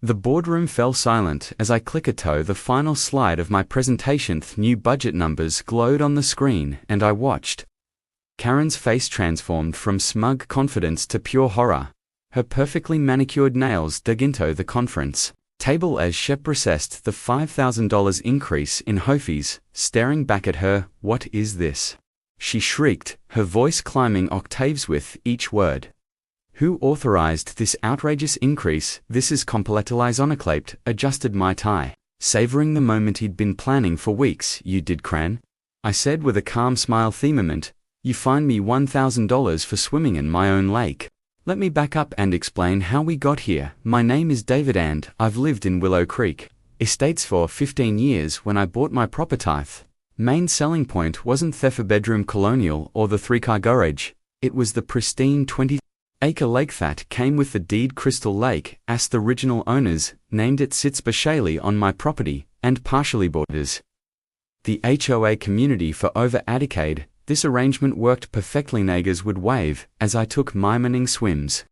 The boardroom fell silent as I click-a-toe the final slide of my presentation. New budget numbers glowed on the screen, and I watched. Karen's face transformed from smug confidence to pure horror. Her perfectly manicured nails dug into the conference table as she processed the $5,000 increase in HOFEs, staring back at her. "What is this?" she shrieked, her voice climbing octaves with each word. "Who authorized this outrageous increase?" "This is completely adjusted my tie, savoring the moment he'd been planning for weeks. "You did, Cran," I said with a calm smile. "Themament, you fined me $1,000 for swimming in my own lake." Let me back up and explain how we got here. My name is David and I've lived in Willow Creek Estates for 15 years. When I bought my property, main selling point wasn't the 4-bedroom colonial or the 3-car garage. It was the pristine 20-acre lake that came with the deed. Crystal Lake, as the original owners named it, sits partially on my property and partially borders the HOA community. For over a decade, this arrangement worked perfectly. Neighbors would wave as I took my morning swims,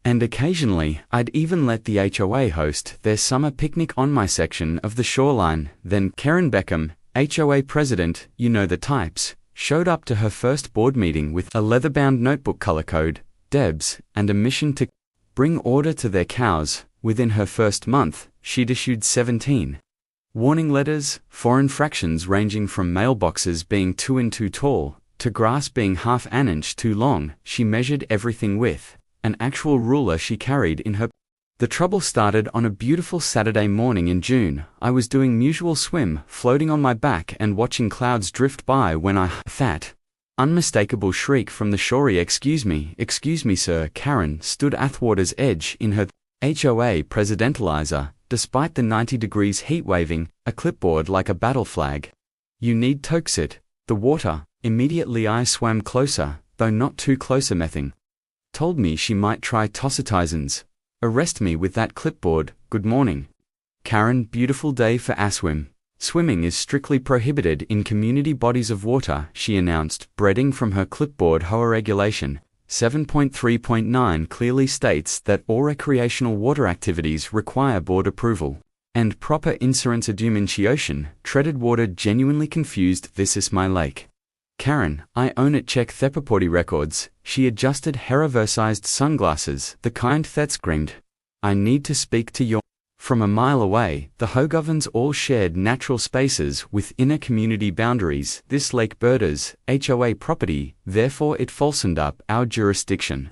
and occasionally I'd even let the HOA host their summer picnic on my section of the shoreline. Then Karen Beckham, HOA president, you know the types, showed up to her first board meeting with a leather-bound notebook, color code, Debs, and a mission to bring order to their cows. Within her first month, she'd issued 17 warning letters for infractions ranging from mailboxes being 2 inches too tall to grass being half an inch too long. She measured everything with an actual ruler she carried in her. The trouble started on a beautiful Saturday morning in June. I was doing usual swim, floating on my back and watching clouds drift by when I that unmistakable shriek from the shore. Excuse me, sir." Karen stood at the water's edge in her HOA presidentializer, despite the 90 degrees heat, waving a clipboard like a battle flag. "You need toxit the water." Immediately I swam closer, though not too close. Mething told me she might try toxitizins. "Arrest me with that clipboard." "Good morning, Karen. Beautiful day for a swim. Swimming is strictly prohibited in community bodies of water," she announced, breading from her clipboard. HOA regulation 7.3.9 clearly states that all recreational water activities require board approval and proper insurance. Ocean treaded water. Genuinely confused. "This is my lake, Karen. I own it. Check the property records." She adjusted her oversized sunglasses, the kind that screamed, "I need to speak to your..." From a mile away, the HOA governs all shared natural spaces with inner community boundaries. This lake borders HOA property, therefore it falls under our jurisdiction.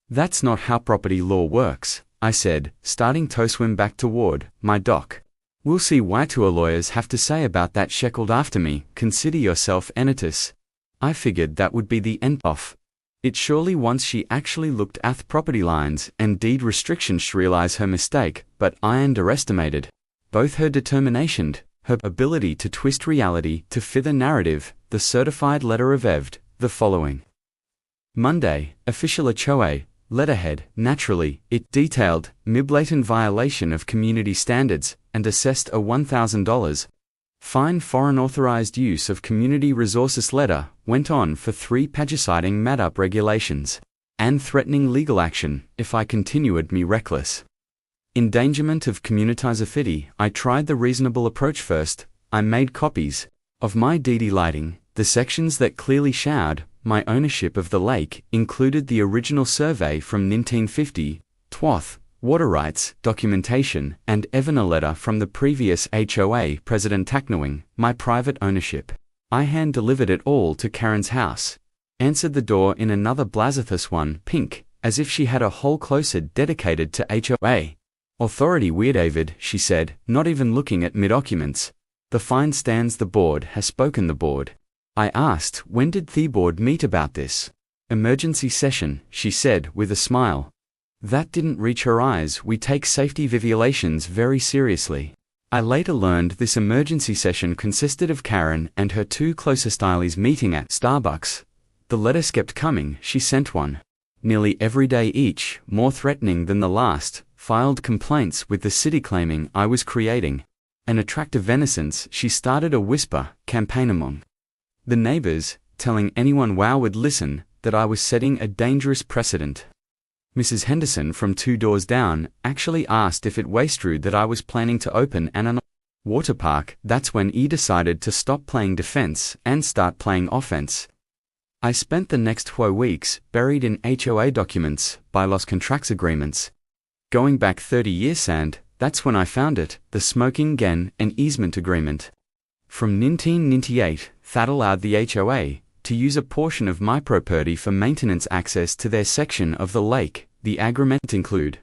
"That's not how property law works," I said, starting to swim back toward my dock. "We'll see what our lawyers have to say about that." Sheckled after me. "Consider yourself entitled." I figured that would be the end of it. Surely once she actually looked at the property lines and deed restrictions, she realized her mistake, but I underestimated both her determination, her ability to twist reality to fit the narrative. The certified letter arrived the following Monday. Official HOA letterhead. Naturally, it detailed my blatant violation of community standards and assessed a $1,000 fine for unauthorized use of community resources. Letter went on for 3 pages citing made up regulations and threatening legal action if I continued me reckless endangerment of community. I tried the reasonable approach first. I made copies of my DD lighting. The sections that clearly showed my ownership of the lake included the original survey from 1950, TWAF, water rights, documentation, and even a letter from the previous HOA president acknowledging my private ownership. I hand-delivered it all to Karen's house. Answered the door in another Blazithus one, pink, as if she had a whole closet dedicated to HOA authority. "Weird, David," she said, not even looking at my documents. "The fine stands. The board has spoken." The board? I asked. "When did the board meet about this?" "Emergency session," she said with a smile that didn't reach her eyes. "We take safety violations very seriously." I later learned this emergency session consisted of Karen and her 2 closest allies meeting at Starbucks. The letters kept coming. She sent one nearly every day, each more threatening than the last. Filed complaints with the city claiming I was creating an attractive innocence. She started a whisper campaign among the neighbors, telling anyone wow would listen that I was setting a dangerous precedent. Mrs. Henderson from 2 doors down actually asked if it was true that I was planning to open an water park. That's when E decided to stop playing defense and start playing offense. I spent the next 4 weeks buried in HOA documents, bylaws, contracts, agreements. Going back 30 years, and that's when I found it, the smoking gun and easement agreement. From 1998, that allowed the HOA to use a portion of my property for maintenance access to their section of the lake. The agreement include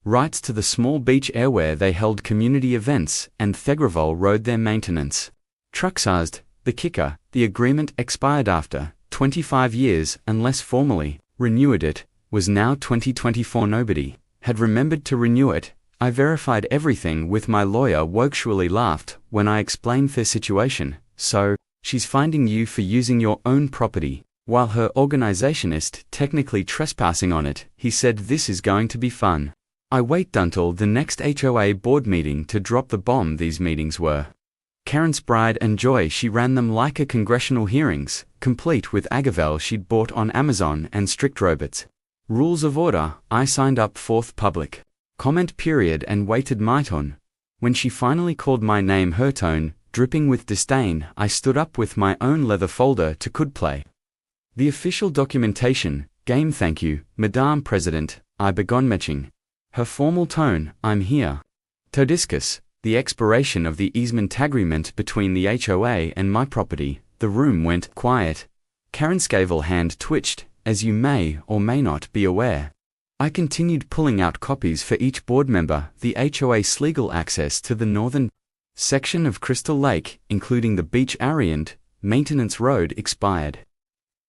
rights to the small beach area where they held community events and Thegravel rode their maintenance. Trucksized, the kicker, the agreement expired after 25 years unless formally renewed. It was now 2024. Nobody had remembered to renew it. I verified everything with my lawyer. Actually laughed when I explained their situation. So, she's finding you for using your own property, while her organization is technically trespassing on it. He said this is going to be fun. I wait until the next HOA board meeting to drop the bomb. These meetings were Karen's pride and joy. She ran them like a congressional hearings, complete with Agavel she'd bought on Amazon and strict robots. Rules of order. I signed up fourth public comment period and waited my turn. When she finally called my name, her tone dripping with disdain, I stood up with my own leather folder to could play the official documentation. Game. Thank you, Madame President. I began matching her formal tone. I'm here to discuss the expiration of the easement agreement between the HOA and my property. The room went quiet. Karen's gavel hand twitched, as you may or may not be aware. I continued pulling out copies for each board member. The HOA's legal access to the northern section of Crystal Lake, including the beach area and maintenance road, expired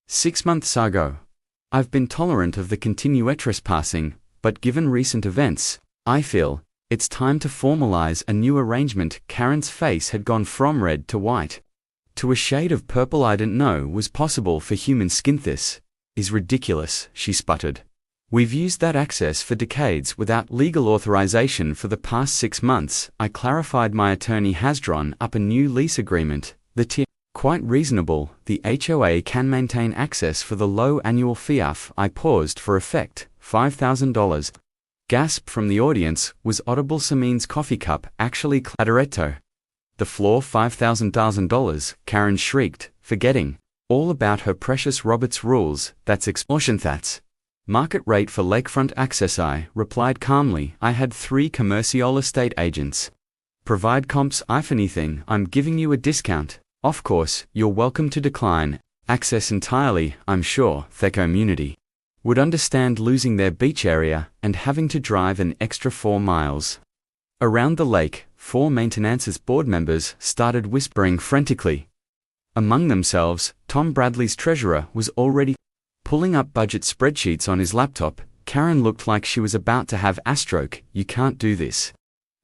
6 months ago. I've been tolerant of the continued trespassing, but given recent events, I feel it's time to formalize a new arrangement. Karen's face had gone from red to white to a shade of purple I didn't know was possible for human skin. This is ridiculous, she sputtered. We've used that access for decades without legal authorization for the past 6 months. I clarified my attorney has drawn up a new lease agreement. The tier quite reasonable. The HOA can maintain access for the low annual fee. I paused for effect. $5,000. Gasp from the audience was audible. Samin's coffee cup actually clatteretto. The floor. $5,000. Karen shrieked, forgetting all about her precious Robert's rules. That's extortion. That's market rate for lakefront access. I replied calmly. I had 3 commercial estate agents provide comps. If anything, I'm giving you a discount. Of course, you're welcome to decline access entirely. I'm sure the community would understand losing their beach area and having to drive an extra 4 miles around the lake. 4 maintenance's board members started whispering frantically among themselves. Tom Bradley's treasurer was already pulling up budget spreadsheets on his laptop. Karen looked like she was about to have a stroke. You can't do this,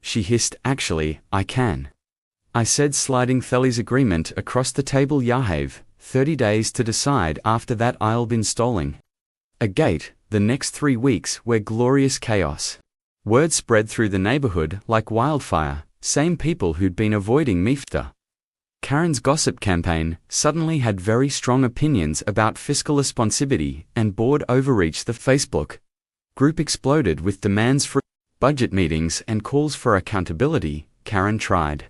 she hissed. Actually, I can, I said, sliding Thelly's agreement across the table. Yahave, 30 days to decide. After that I'll be installing a gate. The next 3 weeks were glorious chaos. Word spread through the neighborhood like wildfire. Same people who'd been avoiding me for Karen's gossip campaign suddenly had very strong opinions about fiscal responsibility and board overreach. The Facebook group exploded with demands for budget meetings and calls for accountability. Karen tried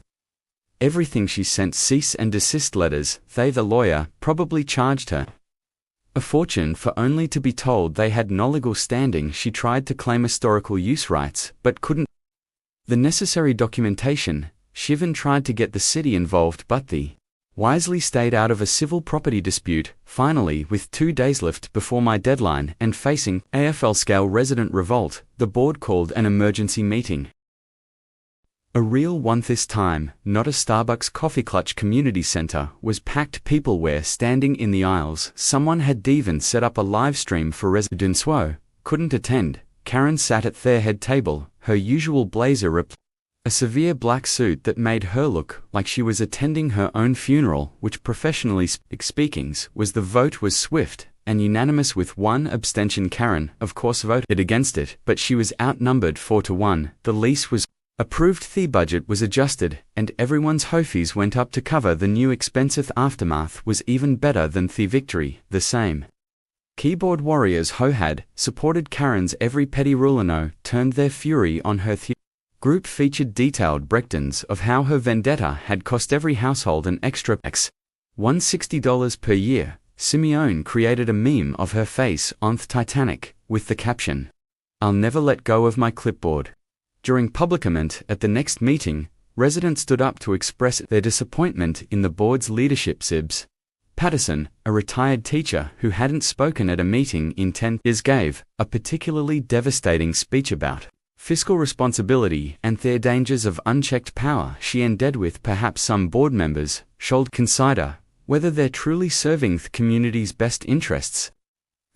everything. She sent cease and desist letters. They, the lawyer, probably charged her a fortune for only to be told they had no legal standing. She tried to claim historical use rights, but couldn't the necessary documentation. She even tried to get the city involved, but they wisely stayed out of a civil property dispute. Finally, with 2 days left before my deadline and facing AFL-scale resident revolt, the board called an emergency meeting. A real one this time, not a Starbucks coffee. Clutch Community Center was packed. People were standing in the aisles. Someone had even set up a live stream for residents who couldn't attend. Karen sat at their head table, her usual blazer a severe black suit that made her look like she was attending her own funeral, which professionally speaking was. The vote was swift and unanimous with 1 abstention. Karen, of course, voted against it, but she was outnumbered 4-1. The lease was approved, the budget was adjusted, and everyone's fees went up to cover the new expensive. Aftermath was even better than the victory. The same Keyboard warriors HOA supported Karen's every petty ruler no turned their fury on her. Group featured detailed breakdowns of how her vendetta had cost every household an extra $160 per year. Simeone created a meme of her face on the Titanic, with the caption, "I'll never let go of my clipboard." During public comment at the next meeting, residents stood up to express their disappointment in the board's leadership. Sibs Patterson, a retired teacher who hadn't spoken at a meeting in 10 years, gave a particularly devastating speech about fiscal responsibility and their dangers of unchecked power. She ended with perhaps some board members should consider whether they're truly serving the community's best interests.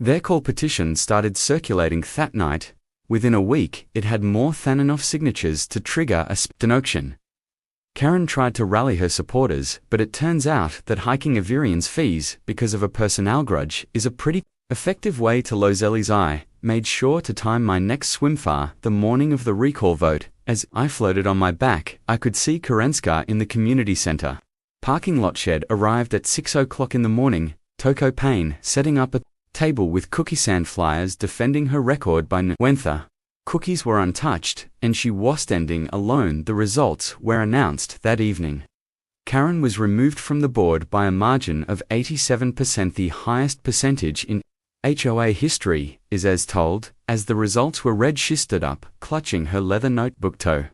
Their call petition started circulating that night. Within a week, it had more than enough signatures to trigger an auction. Karen tried to rally her supporters, but it turns out that hiking Averian's fees because of a personnel grudge is a pretty effective way to lose Ellie's eye. Made sure to time my next swim far the morning of the recall vote. As I floated on my back, I could see Karenska in the community center. Parking lot shed arrived at 6 o'clock in the morning. Toko Payne setting up a table with cookie sand flyers defending her record by Wenther. Cookies were untouched, and she was standing alone. The results were announced that evening. Karen was removed from the board by a margin of 87%, the highest percentage in HOA history, is as told. As the results were read, she stood up, clutching her leather notebook toe.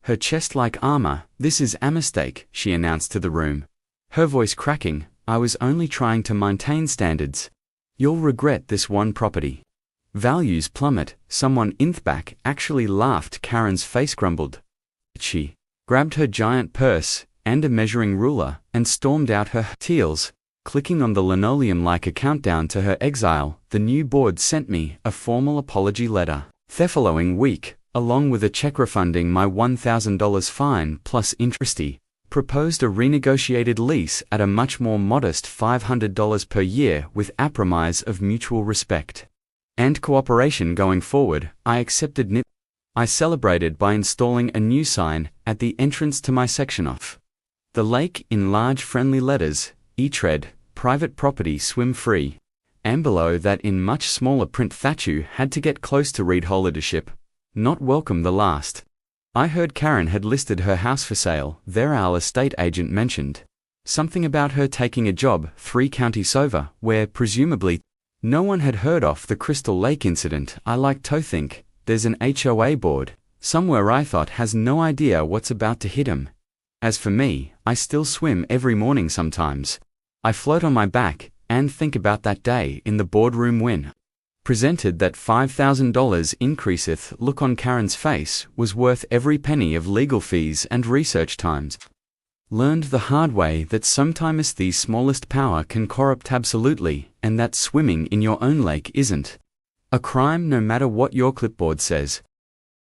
Her chest like armor. "This is a mistake," she announced to the room, her voice cracking. "I was only trying to maintain standards. You'll regret this one property. Values plummet." Someone in the back actually laughed. Karen's face grumbled. She grabbed her giant purse and a measuring ruler and stormed out her heels, clicking on the linoleum like a countdown to her exile. The new board sent me a formal apology letter the following week, along with a check refunding my $1,000 fine plus interest. Proposed a renegotiated lease at a much more modest $500 per year with a promise of mutual respect and cooperation going forward. I accepted NIP. I celebrated by installing a new sign at the entrance to my section of the lake in large friendly letters, "Etred, private property, swim free." And below that in much smaller print, that you had to get close to read "Holdership, not welcome." The last I heard, Karen had listed her house for sale. There our estate agent mentioned something about her taking a job 3 counties over, where presumably no one had heard of the Crystal Lake incident. I like to think there's an HOA board somewhere I thought has no idea what's about to hit him. As for me, I still swim every morning sometimes. I float on my back and think about that day in the boardroom when presented that $5,000 increaseth. Look on Karen's face was worth every penny of legal fees and research times. Learned the hard way that sometimes the smallest power can corrupt absolutely, and that swimming in your own lake isn't a crime no matter what your clipboard says.